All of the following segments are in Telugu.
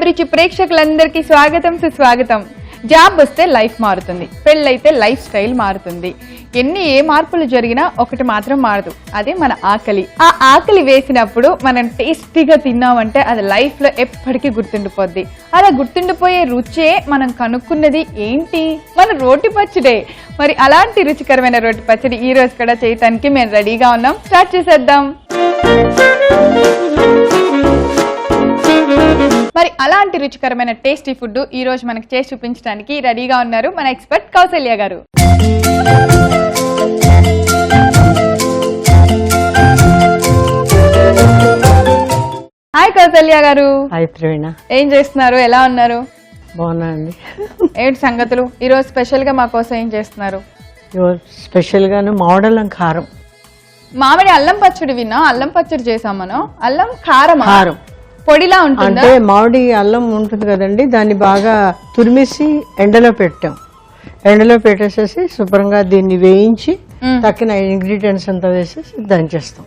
అభిరుచి ప్రేక్షకులందరికీ స్వాగతం సుస్వాగతం. జాబ్ వస్తే లైఫ్ మారుతుంది, పెళ్ళైతే లైఫ్ స్టైల్ మారుతుంది. ఏ మార్పులు జరిగినా ఒకటి మాత్రం మారదు, అదే మన ఆకలి. ఆ ఆకలి వేసినప్పుడు మనం టేస్టీగా తిన్నామంటే అది లైఫ్ లో ఎప్పటికీ గుర్తుండిపోద్ది. అలా గుర్తుండిపోయే రుచే మనం కనుక్కున్నది ఏంటి? మన రోటి పచ్చడే. మరి అలాంటి రుచికరమైన రోటి పచ్చడి ఈ రోజు కూడా చేయటానికి మేము రెడీగా ఉన్నాం. స్టార్ట్ చేసేద్దాం. మరి అలాంటి రుచికరమైన టేస్టీ ఫుడ్ ఈ రోజు మనకి చేసి చూపించడానికి రెడీగా ఉన్నారు మన ఎక్స్పర్ట్ కౌసల్య గారు. హాయ్ కౌసల్య గారు. హాయ్ ప్రవీణ. ఏం చేస్తున్నారు? ఎలా ఉన్నారు? బాగున్నాండి. ఏంటి సంగతులు? ఈ రోజు స్పెషల్ గా మా కోసం ఏం చేస్తున్నారు? స్పెషల్ గాను మామిడల్లం కారం. మామిడి అల్లం పచ్చడి విన్నా, అల్లం పచ్చడి చేసాం మనం. అల్లం కారం కారం పొడిలా ఉంటుంది. అంటే మామిడి అల్లం ఉంటుంది కదండి, దాన్ని బాగా తురిమేసి ఎండలో పెట్టాం. ఎండలో పెట్టేసేసి శుభ్రంగా దీన్ని వేయించి తక్కిన ఇంగ్రీడియంట్స్ అంతా వేసేసి దంచేస్తాం.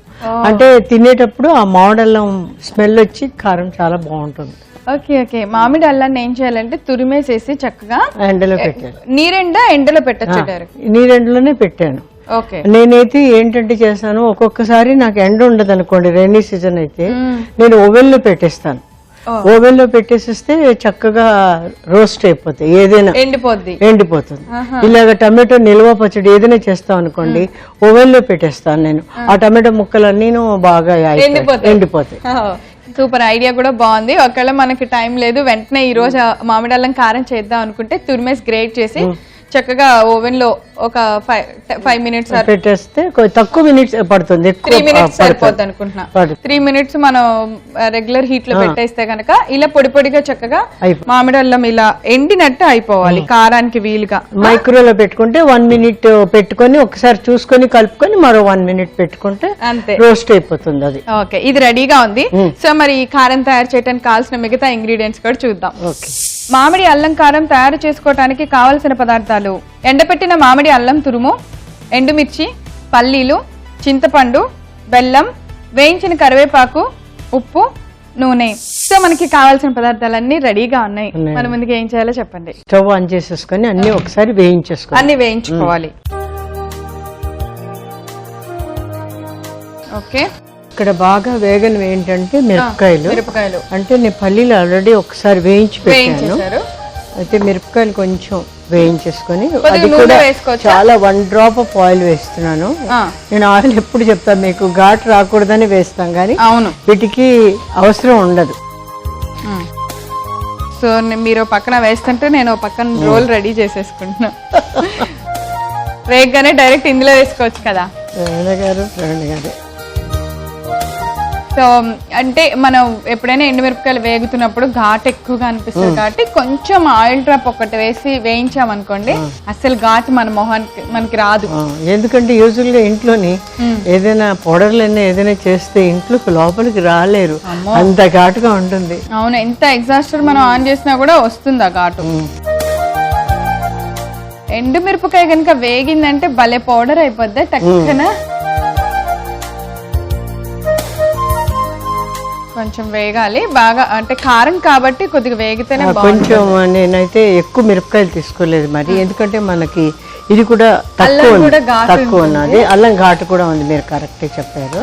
అంటే తినేటప్పుడు ఆ మామిడల్లం స్మెల్ వచ్చి కారం చాలా బాగుంటుంది. Okay okay. మామిడి అల్లాన్ని ఏం చేయాలంటే తురిమేసేసి చక్కగా ఎండలో పెట్టాను. నీరెండా ఎండలో పెట్టచ్చు? నీరెండలోనే పెట్టాను. నేనైతే ఏంటంటే చేస్తాను, ఒక్కొక్కసారి నాకు ఎండ ఉండదు అనుకోండి, రైనీ సీజన్ అయితే నేను ఓవెన్ లో పెట్టేస్తాను. ఓవెన్ లో పెట్టేసిస్తే చక్కగా రోస్ట్ అయిపోతాయి, ఏదైనా ఎండిపోతుంది. ఇలాగ టమాటో నిల్వ పచ్చడి ఏదైనా చేస్తాం అనుకోండి, ఓవెన్ లో పెట్టేస్తాను నేను. ఆ టమాటో ముక్కలన్నీ బాగా ఎండిపోతాయి. సూపర్ ఐడియా కూడా బాగుంది. ఒకవేళ మనకి టైం లేదు, వెంటనే ఈ రోజు మామిడి అల్లం కారం చేద్దాం అనుకుంటే తురిమేసి గ్రేట్ చేసి చక్కగా ఓవెన్ లో ఒక 5 minutes పెట్టేస్తే తక్కువ మినిట్స్ పడుతుంది. 3 minutes సరిపోద్ది అనుకుంటున్నా. 3 minutes మనం రెగ్యులర్ హీట్ లో పెట్టేస్తే కనుక ఇలా పొడి పొడిగా చక్కగా మామిడి అల్లం ఇలా ఎండినట్టు అయిపోవాలి, కారానికి వీలుగా. మైక్రోలో పెట్టుకుంటే 1 minute పెట్టుకొని ఒకసారి చూసుకొని కలుపుకొని మరో 1 minute పెట్టుకుంటే అంతే, రోస్ట్ అయిపోతుంది అది. ఓకే, ఇది రెడీగా ఉంది. సో మరి ఈ కారం తయారు చేయడానికి కావాల్సిన మిగతా ఇంగ్రీడియంట్స్ కూడా చూద్దాం. మామిడి అల్లం కారం తయారు చేసుకోవడానికి కావలసిన పదార్థాలు: ఎండపెట్టిన మామిడి అల్లం తురుము, ఎండుమిర్చి, పల్లీలు, చింతపండు, బెల్లం, వేయించిన కరివేపాకు, ఉప్పు, నూనె. సో మనకి కావాల్సిన పదార్థాలన్నీ రెడీగా ఉన్నాయి. మన ముందుకు ఏం చేయాలో చెప్పండి. స్టవ్ ఆన్ చేసేసుకొని అన్ని ఒకసారి వేయించుకోవాలి. ఓకే, ఇక్కడ బాగా వేగనివి ఏంటంటే మిరపకాయలు. అంటే నేను పల్లీలు ఆల్రెడీ ఒకసారి వేయించి పెట్టాను. అయితే మిరపకాయలు కొంచెం వేయించేసుకొని, అది కూడా చాలా 1 drop ఆఫ్ ఆయిల్ వేస్తున్నాను. నేను ఆయిల్ ఎప్పుడు చెప్తాను మీకు, ఘాటు రాకూడదని వేస్తాం కానీ వీటికి అవసరం ఉండదు. సో మీరు పక్కన వేస్తుంటే నేను పక్కన రోల్ రెడీ చేసేసుకుంటున్నా. వేగగానే డైరెక్ట్ ఇందులో వేసుకోవచ్చు కదా ఫ్రెండ్ గారు. సో అంటే మనం ఎప్పుడైనా ఎండుమిరపకాయలు వేగుతున్నప్పుడు ఘాటు ఎక్కువగా అనిపిస్తుంది కాబట్టి కొంచెం ఆయిల్ డ్రాప్ ఒకటి వేసి వేయించామనుకోండి, అసలు ఘాటు మన మొహానికి మనకి రాదు. ఎందుకంటే యూజువల్ గా ఇంట్లోని ఏదైనా పౌడర్లైనా ఏదైనా చేస్తే ఇంట్లోకి లోపలికి రాలేరు, అంత ఘాటుగా ఉంటుంది. అవును, ఎంత ఎగ్జాస్టర్ మనం ఆన్ చేసినా కూడా వస్తుంది ఆ ఘాటు. ఎండుమిరపకాయ కనుక వేగిందంటే భలే పౌడర్ అయిపోద్ది టక్కన. కొంచెం వేగాలి బాగా, అంటే కారం కాబట్టి కొద్దిగా వేగితేనే కొంచెం. నేనైతే ఎక్కువ మిరపకాయలు తీసుకోలేదు మరి, ఎందుకంటే మనకి ఇది కూడా తక్కువ ఉన్నది, అల్లం ఘాటు కూడా ఉంది. మీరు కరెక్ట్ చెప్పారు,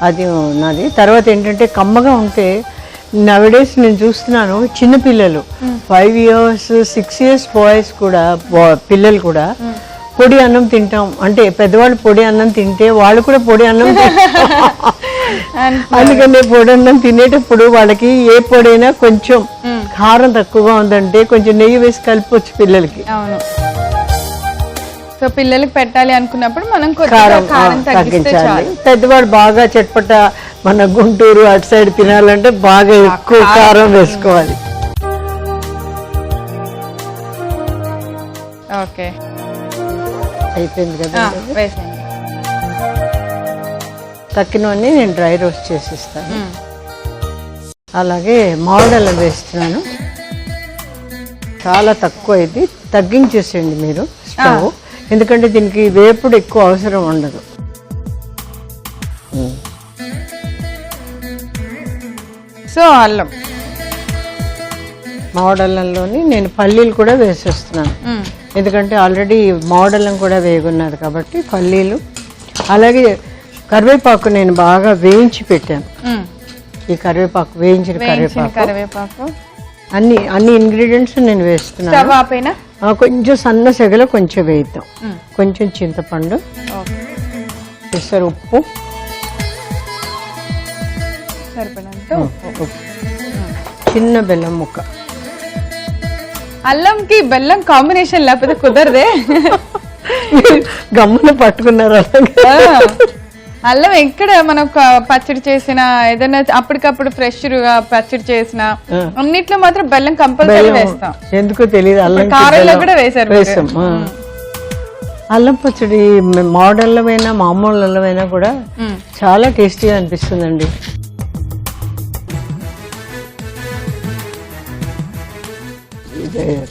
అది ఉన్నది. తర్వాత ఏంటంటే కమ్మగా ఉంటే నవడేస్ నేను చూస్తున్నాను చిన్నపిల్లలు 5 years 6 years బాయ్స్ కూడా, పిల్లలు కూడా పొడి అన్నం తింటాం. అంటే పెద్దవాళ్ళు పొడి అన్నం తింటే వాళ్ళు కూడా పొడి అన్నం అందుకని పొడి అన్నం తినేటప్పుడు వాళ్ళకి ఏ పొడైనా కొంచెం కారం తక్కువగా ఉందంటే కొంచెం నెయ్యి వేసి కలుపువచ్చు పిల్లలకి. సో పిల్లలకి పెట్టాలి అనుకున్నప్పుడు మనం కారం తగ్గించాలి. పెద్దవాడు బాగా చట్పట, మన గుంటూరు అటు సైడ్ తినాలంటే బాగా ఎక్కువ కారం వేసుకోవాలి. ఓకే, అయిపోయింది కదా. తక్కినవన్నీ నేను డ్రై రోస్ట్ చేసిస్తాను. అలాగే మామిడల్లం వేస్తున్నాను. చాలా తక్కువ, ఇది తగ్గించేసేయండి మీరు స్టవ్, ఎందుకంటే దీనికి వేపుడు ఎక్కువ అవసరం ఉండదు. సో అల్లం మామిడల్లంలోని నేను పల్లీలు కూడా వేసేస్తున్నాను, ఎందుకంటే ఆల్రెడీ మామిడల్లం కూడా వేగున్నది కాబట్టి పల్లీలు. అలాగే కరివేపాకు నేను బాగా వేయించి పెట్టాను. ఈ కరివేపాకు వేయించిన కరివేపాకు అన్ని ఇంగ్రీడియంట్స్ నేను వేస్తున్నాను. కొంచెం సన్న సెగలో కొంచెం వేయిద్దాం. కొంచెం చింతపండు, పెసర ఉప్పు, చిన్న బెల్లం ముక్క. అల్లంకి బెల్లం కాంబినేషన్ లేకపోతే కుదరదే. గమ్మున పట్టుకున్నారు. అల్లం ఎక్కడ మనం పచ్చడి చేసిన, ఏదైనా అప్పటికప్పుడు ఫ్రెష్ గా పచ్చడి చేసిన అన్నిట్లో మాత్రం బెల్లం కంపల్సరీ వేస్తాం. ఎందుకో తెలియదు, అల్లం కారంలో కూడా వేసారు. అల్లం పచ్చడి మోడల్ అయినా మామూలు అల్లమైనా కూడా చాలా టేస్టీగా అనిపిస్తుందండి.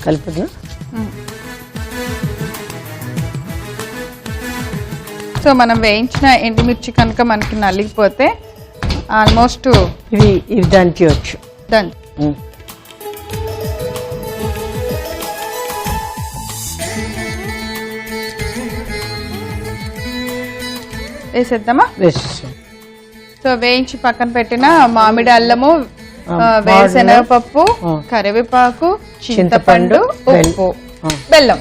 కలుపుదా. సో మనం వేయించిన ఎండుమిర్చి కనుక మనకి నలిగిపోతే ఆల్మోస్ట్ ఇది దంచవచ్చు. వేసేద్దామా? సో వేయించి పక్కన పెట్టిన మామిడి అల్లము, వేరుశనగపప్పు, కరివేపాకు, చింతపండు, ఉప్పు, బెల్లం.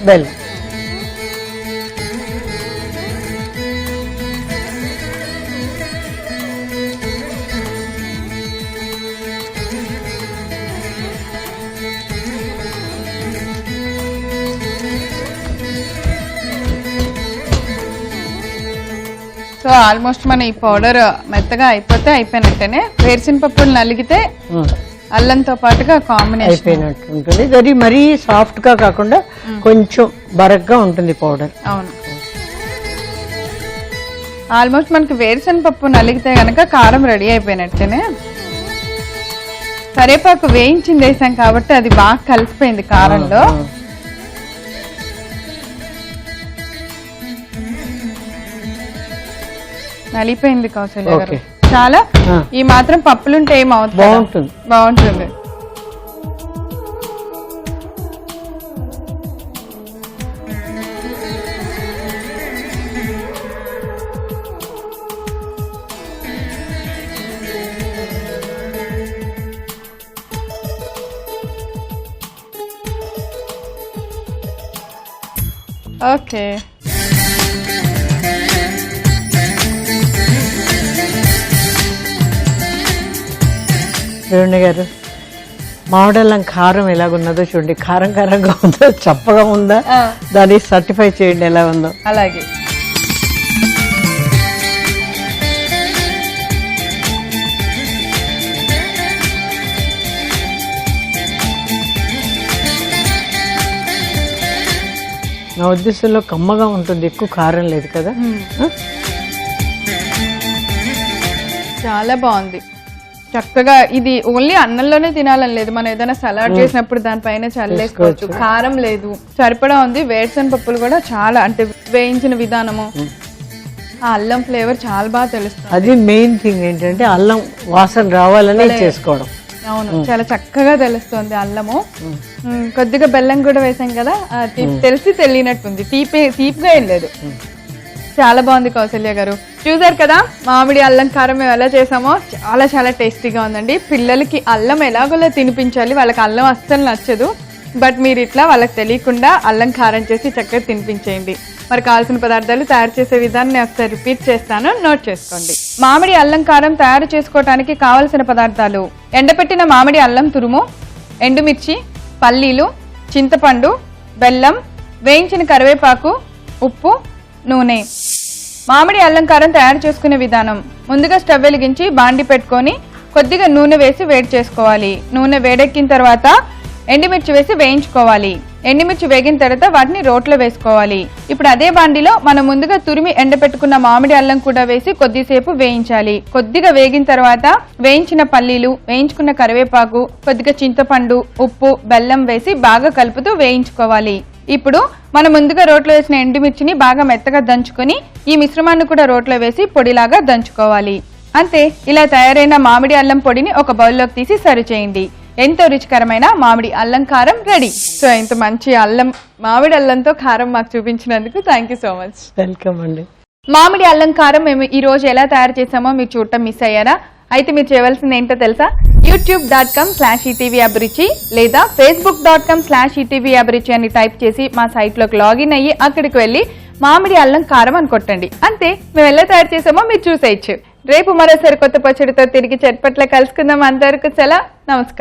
సో ఆల్మోస్ట్ మన ఈ పౌడర్ మెత్తగా అయిపోతే అయిపోయినట్టేనే. వేరుశనగపప్పులు నలిగితే అల్లంతో పాటుగా కాంబినేషన్ అయిపోయినట్టు ఉంటుంది. అది మరీ సాఫ్ట్ గా కాకుండా కొంచెం బరగ్గా ఉంటుంది పౌడర్. అవును. ఆల్మోస్ట్ మనకి వేరుశనగపప్పు నలిగితే గనక కారం రెడీ అయిపోయినట్టేనే. కరివేపాకు వేయించింది వేసాం కాబట్టి అది బాగా కలిసిపోయింది కారంలో. నలిపోయింది కౌశల్య గారు. చాలా ఈ మాత్రం పప్పులుంటే ఏమవుతుంది, బాగుంటుంది. ఓకే. రేణు గారు, మామిడల్లం కారం ఎలాగున్నదో చూడండి. కారం కారంగా ఉందా, చప్పగా ఉందా, దాన్ని సర్టిఫై చేయండి ఎలా ఉందో. అలాగే. నా ఉద్దేశంలో కమ్మగా ఉంటుంది, ఎక్కువ కారం లేదు కదా. చాలా బాగుంది. చక్కగా ఇది ఓన్లీ అన్నంలోనే తినాలని లేదు, మనం ఏదైనా సలాడ్ చేసినప్పుడు దానిపైన చల్లేసుకోవచ్చు. కారం లేదు, సరిపడా ఉంది. వేరుశనగ పప్పులు కూడా చాలా, అంటే వేయించిన విధానము, ఆ అల్లం ఫ్లేవర్ చాలా బాగా తెలుస్తుంది. అది మెయిన్ థింగ్ ఏంటంటే అల్లం వాసన రావాలని చేసుకోవడం. అవును, చాలా చక్కగా తెలుస్తుంది అల్లము. కొద్దిగా బెల్లం కూడా వేసాం కదా, తెలిసి తెలియనట్టుంది. తీపిగా ఏం లేదు. చాలా బాగుంది కౌశల్య గారు. చూసారు కదా మామిడి అల్లం కారం మేము ఎలా చేసామో, చాలా చాలా టేస్టీగా ఉందండి. పిల్లలకి అల్లం ఎలాగోలా తినిపించాలి, వాళ్ళకి అల్లం అస్సలు నచ్చదు. బట్ మీరు ఇట్లా వాళ్ళకి తెలియకుండా అల్లం కారం చేసి చక్కగా తినిపించేయండి. మరి కావాల్సిన పదార్థాలు తయారు చేసే విధానం నేను ఒకసారి రిపీట్ చేస్తాను, నోట్ చేసుకోండి. మామిడి అల్లం కారం తయారు చేసుకోవడానికి కావలసిన పదార్థాలు: ఎండపెట్టిన మామిడి అల్లం తురుము, ఎండుమిర్చి, పల్లీలు, చింతపండు, బెల్లం, వేయించిన కరివేపాకు, ఉప్పు, నూనె. మామిడి అల్లం కారం తయారు చేసుకునే విధానం: ముందుగా స్టవ్ వెలిగించి బాండి పెట్టుకొని కొద్దిగా నూనె వేసి వేడి చేసుకోవాలి. నూనె వేడెక్కిన తర్వాత ఎండుమిర్చి వేసి వేయించుకోవాలి. ఎండుమిర్చి వేగిన తర్వాత వాటిని రోట్లో వేసుకోవాలి. ఇప్పుడు అదే బాండిలో మనం ముందుగా తురిమి ఎండపెట్టుకున్న మామిడి అల్లం కూడా వేసి కొద్దిసేపు వేయించాలి. కొద్దిగా వేగిన తర్వాత వేయించిన పల్లీలు, వేయించుకున్న కరివేపాకు, కొద్దిగా చింతపండు, ఉప్పు, బెల్లం వేసి బాగా కలుపుతూ వేయించుకోవాలి. ఇప్పుడు మనం ముందుగా రోట్లో వేసిన ఎండుమిర్చిని బాగా మెత్తగా దంచుకొని ఈ మిశ్రమాన్ని కూడా రోట్లో వేసి పొడిలాగా దంచుకోవాలి. అంతే, ఇలా తయారైన మామిడి అల్లం పొడిని ఒక బౌల్లోకి తీసి సర్వ్ చేయండి. ఎంతో రుచికరమైన మామిడి అల్లం కారం రెడీ. సో ఇంత మంచి మామిడి అల్లంతో కారం మాకు చూపించినందుకు thank you so much. Welcome అండి. మామిడి అల్లం కారం మేము ఈ రోజు ఎలా తయారు చేసామో మీరు చూడటం మిస్ అయ్యారా? అయితే మీరు చేయవలసింది ఏంటో తెలుసా? youtube.com/etvabruchi లేదా facebook.com/etvabruchi అని టైప్ చేసి మా సైట్ లోకి లాగిన్ అయ్యి అక్కడికి వెళ్ళి మామిడి అల్లం కారం అని కొట్టండి. అంతే, మేము ఎలా తయారు చేసామో మీరు చూసేయచ్చు. రేపు మరోసారి కొత్త పచ్చడితో తిరిగి చట్పట్ల కలుసుకుందాం. అంతవరకు సెలవు, నమస్కారం.